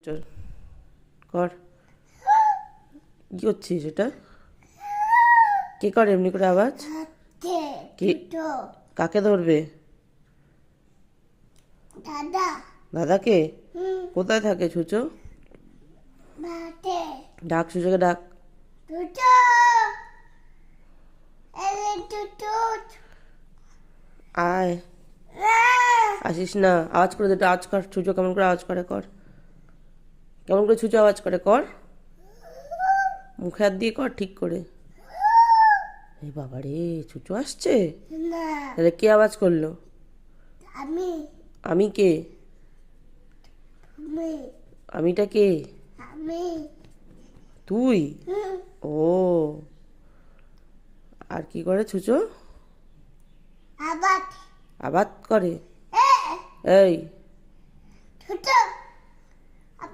চল কর। কি করছিস এটা? কে করে এমনি করে আওয়াজ? কে? কাকে ধরবে? দাদা। দাদাকে? কোথায় থাকে ছুচো? ডাক ছুচোকে ডাক। আয়। আসিস না, আওয়াজ করে দে, আওয়াজ কর। ছুচো কেমন করে আওয়াজ করে কর। কেমন করে ছুচো আওয়াজ করে কর। মুখে হাত দিয়ে কর ঠিক করে। এই বাবা রে, ছুচো আসছে। তাহলে কে আওয়াজ করলো? আমি। আমি কে? আমিটা কে? আমি। তুই? ও, আর কি করে ছুচো? আবার। আবাদ করে? এই ছোট